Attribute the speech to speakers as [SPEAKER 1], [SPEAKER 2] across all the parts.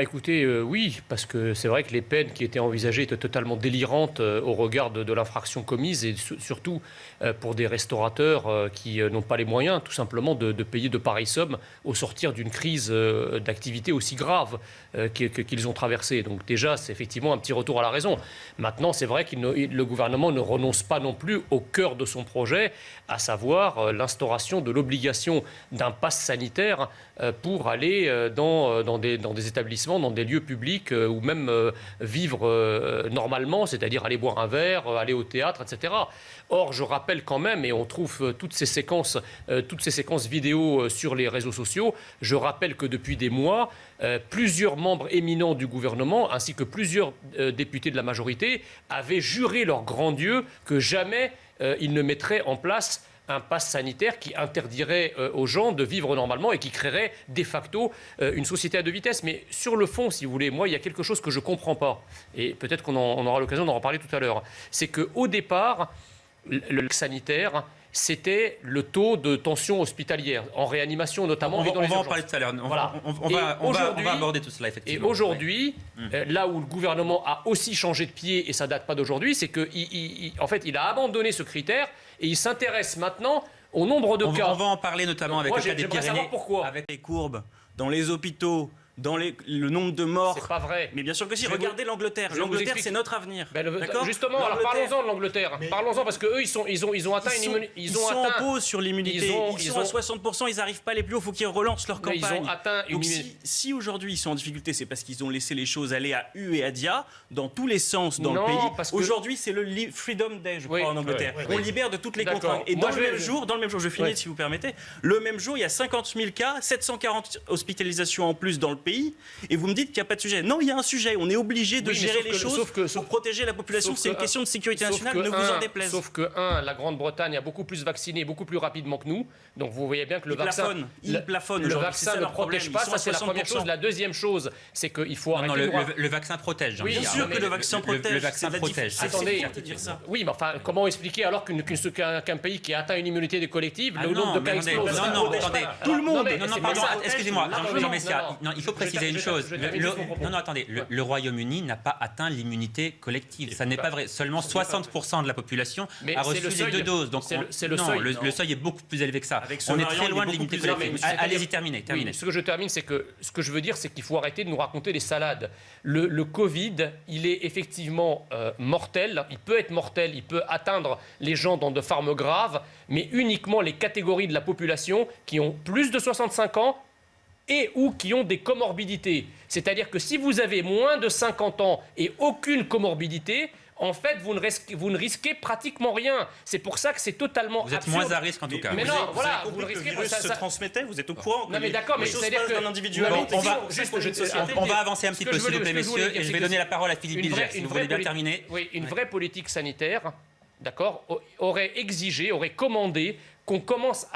[SPEAKER 1] Écoutez, oui, parce que c'est vrai que les peines qui étaient envisagées étaient totalement délirantes au regard de l'infraction commise et surtout pour des restaurateurs qui n'ont pas les moyens tout simplement de payer de pareilles sommes au sortir d'une crise d'activité aussi grave qu'ils ont traversée. Donc déjà, c'est effectivement un petit retour à la raison. Maintenant, c'est vrai que le gouvernement ne renonce pas non plus au cœur de son projet, à savoir l'instauration de l'obligation d'un pass sanitaire pour aller dans des établissements, dans des lieux publics ou même vivre normalement, c'est-à-dire aller boire un verre, aller au théâtre, etc. Or, je rappelle quand même, et on trouve toutes ces séquences vidéo sur les réseaux sociaux, je rappelle que depuis des mois, plusieurs membres éminents du gouvernement, ainsi que plusieurs députés de la majorité, avaient juré leur grand Dieu que jamais ils ne mettraient en place un pass sanitaire qui interdirait aux gens de vivre normalement et qui créerait de facto une société à deux vitesses. Mais sur le fond, si vous voulez, moi, il y a quelque chose que je ne comprends pas. Et peut-être qu'on aura l'occasion d'en reparler tout à l'heure. C'est qu'au départ, le sanitaire, c'était le taux de tension hospitalière, en réanimation notamment.
[SPEAKER 2] On va en parler tout à l'heure.
[SPEAKER 1] Voilà.
[SPEAKER 2] On va aborder tout cela, effectivement.
[SPEAKER 1] Et aujourd'hui, là où le gouvernement a aussi changé de pied, et ça ne date pas d'aujourd'hui, c'est qu'en fait, il a abandonné ce critère et il s'intéresse maintenant au nombre de cas.
[SPEAKER 2] On va en parler notamment avec le cas des Pyrénées,
[SPEAKER 1] pourquoi.
[SPEAKER 2] avec les courbes dans les hôpitaux, dans le nombre de morts.
[SPEAKER 1] C'est pas vrai.
[SPEAKER 2] Mais bien sûr que si. Regardez l'Angleterre. L'Angleterre, c'est notre avenir.
[SPEAKER 1] D'accord. Justement, alors parlons-en de l'Angleterre. Parlons-en parce qu'eux, ils ont atteint une immunité.
[SPEAKER 2] Ils sont en pause sur l'immunité. Ils sont à 60%, ils n'arrivent pas à aller plus haut. Il faut qu'ils relancent leur campagne.
[SPEAKER 1] Ils ont atteint une immunité.
[SPEAKER 2] Si aujourd'hui ils sont en difficulté, c'est parce qu'ils ont laissé les choses aller à U et à dia, dans tous les sens dans le pays. Aujourd'hui, c'est le Freedom Day, je crois, en Angleterre. On libère de toutes les contraintes. Et dans le même jour, je finis si vous permettez, le même jour, il y a 50 000 cas, 740 hospitalisations en plus dans le pays. Et vous me dites qu'il n'y a pas de sujet. Non, il y a un sujet. On est obligé de gérer les choses pour protéger la population. C'est une question de sécurité nationale, ne vous en déplaise.
[SPEAKER 1] Sauf que, la Grande-Bretagne a beaucoup plus vacciné, beaucoup plus rapidement que nous. Donc vous voyez bien que le vaccin ne protège pas. Ça, c'est la première chose. La deuxième chose, c'est qu'il faut arrêter...
[SPEAKER 2] Le vaccin protège. Bien sûr que le vaccin protège.
[SPEAKER 1] Le vaccin protège. Attendez, oui, mais enfin, comment expliquer alors qu'un pays qui a atteint une immunité collective, le nombre de cas explose?
[SPEAKER 2] Non, attendez. Tout le monde.
[SPEAKER 1] Non, pardon,
[SPEAKER 2] excusez-moi, Jean Messia. Il faut préciser une chose. Attendez. Le Royaume-Uni n'a pas atteint l'immunité collective. Ça n'est pas vrai. Seulement 60% de la population a reçu les 2 doses. Donc le seuil est beaucoup plus élevé que ça. On est très loin de l'immunité collective. Allez-y, terminez.
[SPEAKER 1] Ce que je termine, c'est que ce que je veux dire, c'est qu'il faut arrêter de nous raconter des salades. Le Covid, il est effectivement mortel. Il peut être mortel. Il peut atteindre les gens dans de formes graves, mais uniquement les catégories de la population qui ont plus de 65 ans et ou qui ont des comorbidités. C'est-à-dire que si vous avez moins de 50 ans et aucune comorbidité, en fait, vous ne risquez pratiquement rien. C'est pour ça que c'est totalement absurde.
[SPEAKER 2] Vous êtes moins à risque en tout cas.
[SPEAKER 1] Mais non, voilà,
[SPEAKER 2] vous le risquez. Le virus se transmettait, vous êtes au courant.
[SPEAKER 1] Non mais d'accord, mais c'est-à-dire que
[SPEAKER 2] d'un individu à l'autre. On va avancer un petit peu, s'il vous plaît, messieurs, et je vais donner la parole à Philippe Bilger, si vous voulez bien terminer.
[SPEAKER 1] Oui, une vraie politique sanitaire, d'accord, aurait commandé qu'on commence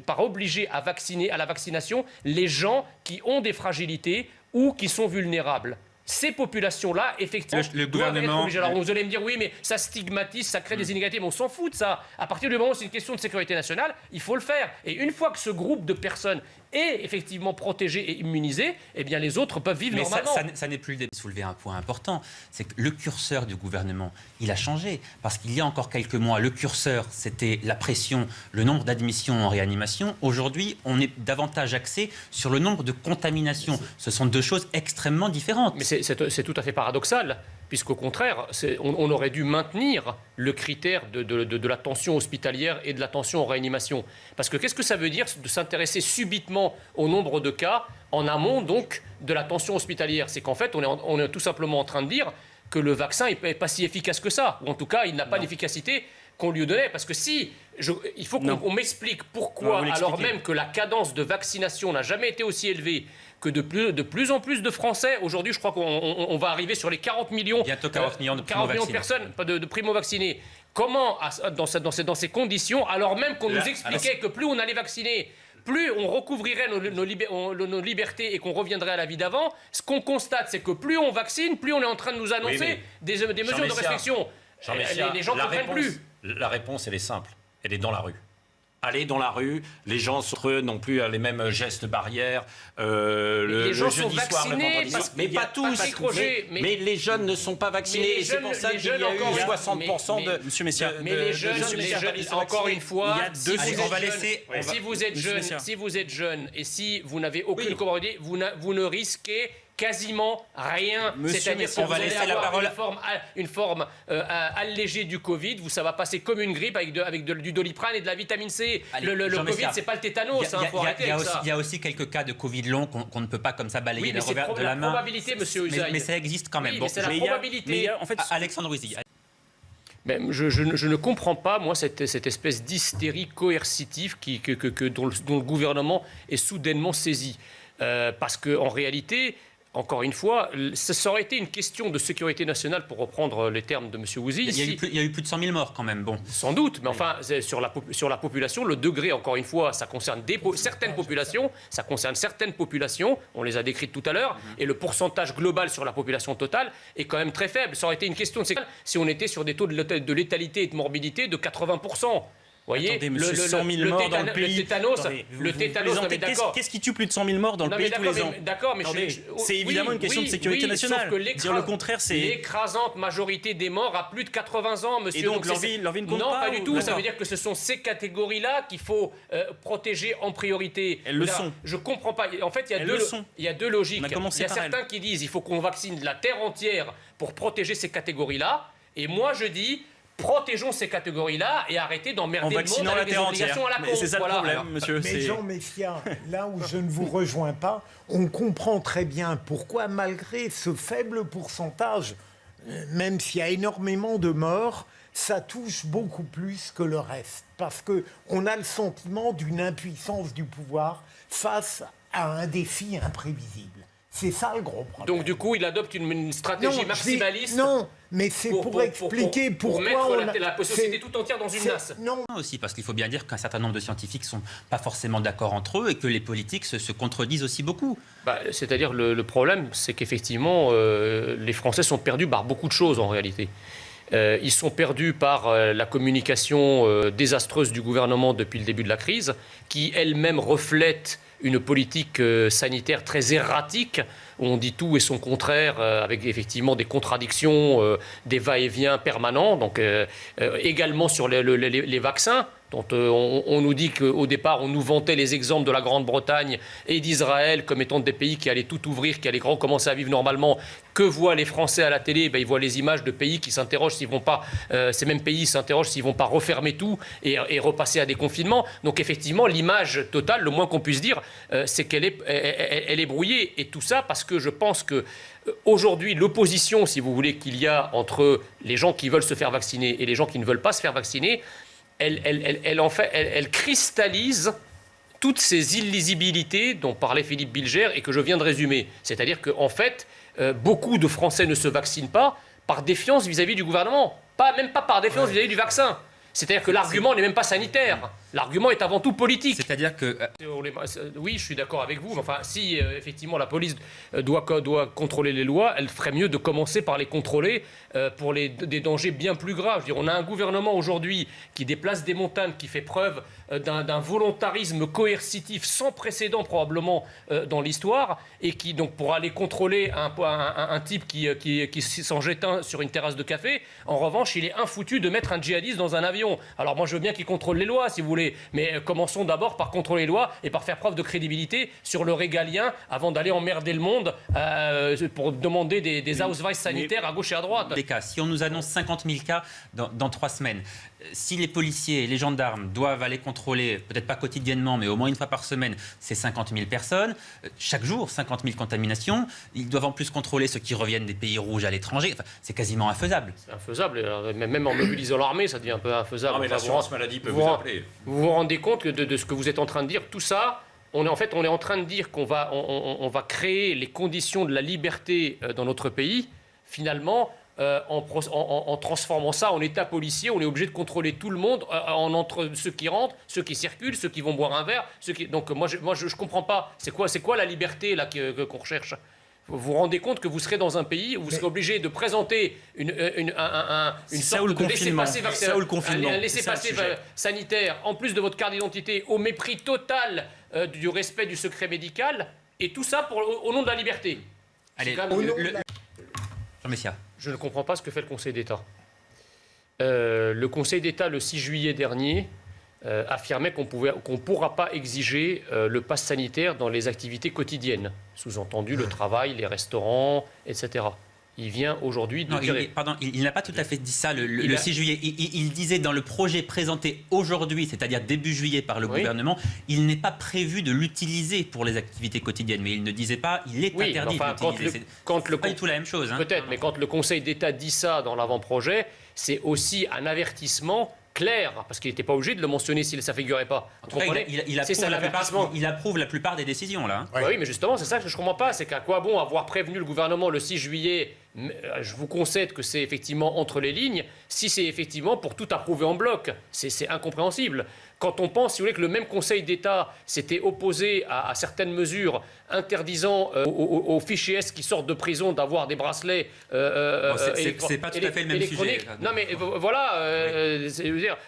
[SPEAKER 1] par obliger à vacciner, à la vaccination, les gens qui ont des fragilités ou qui sont vulnérables. Ces populations-là, effectivement,
[SPEAKER 2] le gouvernement...
[SPEAKER 1] doivent être obligées. Alors vous allez me dire, oui, mais ça stigmatise, ça crée des inégalités, mais on s'en fout de ça. À partir du moment où c'est une question de sécurité nationale, il faut le faire. Et une fois que ce groupe de personnes est effectivement protégé et immunisé, eh bien les autres peuvent vivre normalement.
[SPEAKER 2] Ça n'est plus le débat. Soulever un point important, c'est que le curseur du gouvernement, il a changé. Parce qu'il y a encore quelques mois, le curseur, c'était la pression, le nombre d'admissions en réanimation. Aujourd'hui, on est davantage axé sur le nombre de contaminations. Ce sont deux choses extrêmement différentes.
[SPEAKER 1] Mais c'est tout à fait paradoxal, puisqu'au contraire, on aurait dû maintenir le critère de la tension hospitalière et de la tension en réanimation. Parce que qu'est-ce que ça veut dire de s'intéresser subitement au nombre de cas en amont donc de la tension hospitalière? C'est qu'en fait, on est tout simplement en train de dire que le vaccin n'est pas si efficace que ça, ou en tout cas, il n'a pas l'efficacité qu'on lui donnait. Parce que il faut qu'on m'explique pourquoi, alors même que la cadence de vaccination n'a jamais été aussi élevée, que de plus en plus de Français, aujourd'hui je crois qu'on va arriver sur les 40 millions,
[SPEAKER 2] bientôt 40 millions de
[SPEAKER 1] personnes de primo-vaccinés. Comment, dans ces conditions, alors même qu'on nous expliquait que plus on allait vacciner, plus on recouvrirait nos libertés et qu'on reviendrait à la vie d'avant, ce qu'on constate, c'est que plus on vaccine, plus on est en train de nous annoncer des mesures de restriction. Les gens ne comprennent plus.
[SPEAKER 3] La réponse, elle est simple. Elle est dans la rue. aller dans la rue, les gens n'ont plus les mêmes gestes barrières.
[SPEAKER 1] Les gens sont vaccinés,
[SPEAKER 3] mais pas tous. Mais les jeunes ne sont pas vaccinés. C'est pour ça qu'il y a eu 60% de...
[SPEAKER 2] Monsieur Messia.
[SPEAKER 1] Mais les jeunes, encore une fois,
[SPEAKER 2] si
[SPEAKER 1] vous êtes jeune et si vous n'avez aucune comorbidité, vous ne risquez quasiment rien. C'est-à-dire qu'on va laisser la parole une forme allégée du Covid. Ça va passer comme une grippe avec du Doliprane et de la vitamine C. Le Covid, c'est pas le tétanos.
[SPEAKER 4] Il y a aussi quelques cas de Covid long qu'on ne peut pas comme ça balayer le revers de la main.
[SPEAKER 1] Probabilité, monsieur Usaï.
[SPEAKER 4] Mais ça existe quand même.
[SPEAKER 1] Oui, c'est la probabilité.
[SPEAKER 4] En fait, Alexandre Ouizy.
[SPEAKER 1] Je ne comprends pas, moi, cette espèce d'hystérie coercitive dont le gouvernement est soudainement saisi. Parce qu'en réalité... Encore une fois, ça aurait été une question de sécurité nationale, pour reprendre les termes de M. Ouizy.
[SPEAKER 4] Il y a eu plus de 100 000 morts quand même. Bon.
[SPEAKER 1] Sans doute, mais enfin, sur la population, le degré, encore une fois, ça concerne certaines populations, on les a décrites tout à l'heure, et le pourcentage global sur la population totale est quand même très faible. Ça aurait été une question de sécurité si on était sur des taux de létalité et de morbidité de 80%. Vous voyez,
[SPEAKER 2] attendez, monsieur, 100 000 morts dans le pays.
[SPEAKER 1] Le tétanos, non mais d'accord.
[SPEAKER 2] Qu'est-ce qui tue plus de 100 000 morts dans le pays tous les ans?
[SPEAKER 1] D'accord, mais
[SPEAKER 2] c'est évidemment une question de sécurité nationale.
[SPEAKER 1] Sauf que
[SPEAKER 2] dire le contraire, c'est
[SPEAKER 1] l'écrasante majorité des morts a plus de 80 ans, monsieur.
[SPEAKER 2] Et donc leur vie ne compte pas?
[SPEAKER 1] Non, pas du tout. Ça veut dire que ce sont ces catégories-là qu'il faut protéger en priorité.
[SPEAKER 2] Elles le sont.
[SPEAKER 1] Je comprends pas. En fait, il y a deux logiques. Il y a certains qui disent il faut qu'on vaccine la terre entière pour protéger ces catégories-là. Et moi, je dis protégeons ces catégories-là et arrêtez d'emmerder le monde avec des obligations à la con.
[SPEAKER 2] C'est ça le problème, monsieur.
[SPEAKER 5] Mais Jean Messia, là où je ne vous rejoins pas, on comprend très bien pourquoi, malgré ce faible pourcentage, même s'il y a énormément de morts, ça touche beaucoup plus que le reste. Parce qu'on a le sentiment d'une impuissance du pouvoir face à un défi imprévisible. C'est ça le gros problème.
[SPEAKER 1] Donc du coup, il adopte une stratégie maximaliste.
[SPEAKER 5] Non, mais c'est pour expliquer pourquoi
[SPEAKER 1] on mettre la société tout entière dans une nasse.
[SPEAKER 5] Non,
[SPEAKER 4] aussi parce qu'il faut bien dire qu'un certain nombre de scientifiques sont pas forcément d'accord entre eux et que les politiques se contredisent aussi beaucoup.
[SPEAKER 1] C'est-à-dire le problème, c'est qu'effectivement, les Français sont perdus par beaucoup de choses en réalité. Ils sont perdus par la communication désastreuse du gouvernement depuis le début de la crise, qui elle-même reflète une politique sanitaire très erratique, où on dit tout et son contraire, avec effectivement des contradictions, des va-et-vient permanents. Donc également sur les vaccins, dont on nous dit qu'au départ, on nous vantait les exemples de la Grande-Bretagne et d'Israël comme étant des pays qui allaient tout ouvrir, qui allaient recommencer à vivre normalement. Que voient les Français à la télé? Ils voient les images de pays qui s'interrogent s'ils vont pas, ces mêmes pays s'interrogent s'ils vont pas refermer tout et repasser à des confinements. Donc effectivement, l'image totale, le moins qu'on puisse dire, c'est qu'elle est brouillée. Et tout ça parce que je pense que aujourd'hui, l'opposition, si vous voulez, qu'il y a entre les gens qui veulent se faire vacciner et les gens qui ne veulent pas se faire vacciner, elle cristallise toutes ces illisibilités dont parlait Philippe Bilger et que je viens de résumer. C'est-à-dire qu'en fait, beaucoup de Français ne se vaccinent pas par défiance vis-à-vis du gouvernement, même pas par défiance vis-à-vis du vaccin. C'est-à-dire que l'argument n'est même pas sanitaire. L'argument est avant tout politique.
[SPEAKER 4] C'est-à-dire que...
[SPEAKER 1] Oui, je suis d'accord avec vous. Enfin, si effectivement la police doit contrôler les lois, elle ferait mieux de commencer par les contrôler pour des dangers bien plus graves. Je veux dire, on a un gouvernement aujourd'hui qui déplace des montagnes, qui fait preuve d'un volontarisme coercitif sans précédent probablement dans l'histoire, et qui donc pour aller contrôler un type qui s'en jette un sur une terrasse de café, en revanche, il est infoutu de mettre un djihadiste dans un avion. Alors moi, je veux bien qu'il contrôle les lois, si vous voulez, mais commençons d'abord par contrôler les lois et par faire preuve de crédibilité sur le régalien avant d'aller emmerder le monde pour demander des Ausweis sanitaires à gauche et à droite.
[SPEAKER 4] Des cas. Si on nous annonce 50 000 cas dans 3 semaines, si les policiers et les gendarmes doivent aller contrôler, peut-être pas quotidiennement, mais au moins une fois par semaine, ces 50 000 personnes, chaque jour, 50 000 contaminations, ils doivent en plus contrôler ceux qui reviennent des pays rouges à l'étranger. Enfin, c'est quasiment infaisable.
[SPEAKER 1] C'est infaisable. Même en mobilisant l'armée, ça devient un peu infaisable.
[SPEAKER 3] Non, mais l'assurance maladie peut vous appeler.
[SPEAKER 1] Vous vous rendez compte de ce que vous êtes en train de dire? Tout ça, on est en train de dire qu'on va créer les conditions de la liberté dans notre pays, finalement. En transformant ça en état policier, on est obligé de contrôler tout le monde entre ceux qui rentrent, ceux qui circulent, ceux qui vont boire un verre. Donc moi je comprends pas. C'est quoi la liberté là qu'on recherche? Vous vous rendez compte que vous serez dans un pays où vous serez obligé de présenter une sorte de laissez-passer sanitaire, en plus de votre carte d'identité, au mépris total du respect du secret médical, et tout ça au nom de la liberté.
[SPEAKER 4] Allez, Jean Messia.
[SPEAKER 1] Je ne comprends pas ce que fait le Conseil d'État. Le Conseil d'État, le 6 juillet dernier, affirmait qu'on ne pourra pas exiger le pass sanitaire dans les activités quotidiennes, sous-entendu le travail, les restaurants, etc. Il vient aujourd'hui de dire...
[SPEAKER 4] Il n'a pas tout à fait dit ça le 6 juillet. Il disait dans le projet présenté aujourd'hui, c'est-à-dire début juillet par le gouvernement, il n'est pas prévu de l'utiliser pour les activités quotidiennes. Mais il ne disait pas, il est interdit de l'utiliser. C'est pas du tout la même chose.
[SPEAKER 1] Peut-être, mais quand le Conseil d'État dit ça dans l'avant-projet, c'est aussi un avertissement clair, parce qu'il n'était pas obligé de le mentionner s'il ne ça figurait pas.
[SPEAKER 4] Il approuve la plupart des décisions, là.
[SPEAKER 1] Oui, mais justement, c'est ça que je ne comprends pas. C'est qu'à quoi bon avoir prévenu le gouvernement le 6 juillet, je vous concède que c'est effectivement entre les lignes, si c'est effectivement pour tout approuver en bloc. C'est incompréhensible. Quand on pense, si vous voulez, que le même Conseil d'État s'était opposé à certaines mesures interdisant aux fichiers S qui sortent de prison d'avoir des bracelets
[SPEAKER 4] c'est pas tout à fait le même sujet.
[SPEAKER 1] Non, mais voilà,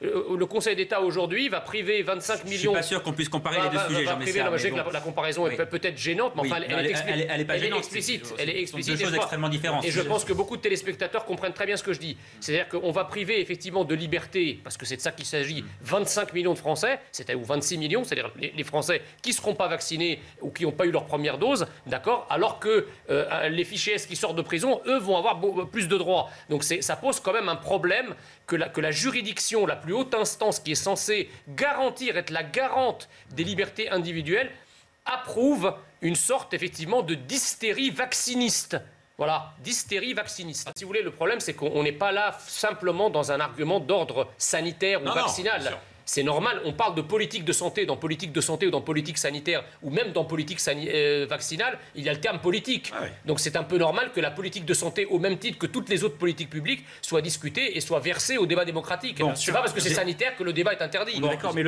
[SPEAKER 1] le Conseil d'État aujourd'hui va priver 25 millions... Je
[SPEAKER 4] ne suis pas sûr qu'on puisse comparer les deux sujets, Jean-Messia.
[SPEAKER 1] Je sais que la comparaison est peut-être gênante, mais enfin,
[SPEAKER 4] elle est
[SPEAKER 1] explicite. Elle est explicite.
[SPEAKER 4] C'est deux choses extrêmement différentes.
[SPEAKER 1] Et je pense que beaucoup de téléspectateurs comprennent très bien ce que je dis. C'est-à-dire qu'on va priver effectivement de liberté, parce que c'est de ça qu'il s'agit, 25 millions de Français, ou 26 millions, c'est-à-dire les Français qui ne seront pas vaccinés ou qui n'ont pas eu leur première dose, d'accord, alors que les fichiers S qui sortent de prison, eux, vont avoir plus de droits. Donc ça pose quand même un problème que la juridiction, la plus haute instance qui est censée garantir, être la garante des libertés individuelles, approuve une sorte effectivement de d'hystérie vacciniste. Voilà, d'hystérie vacciniste. Si vous voulez, le problème, c'est qu'on n'est pas là simplement dans un argument d'ordre sanitaire ou vaccinal. C'est normal, on parle de politique de santé, dans politique de santé ou dans politique sanitaire, ou même dans politique vaccinale, il y a le terme politique. Ah oui. Donc c'est un peu normal que la politique de santé, au même titre que toutes les autres politiques publiques, soit discutée et soit versée au débat démocratique. Ce n'est pas parce que c'est sanitaire que le débat est interdit.
[SPEAKER 2] D'accord, mais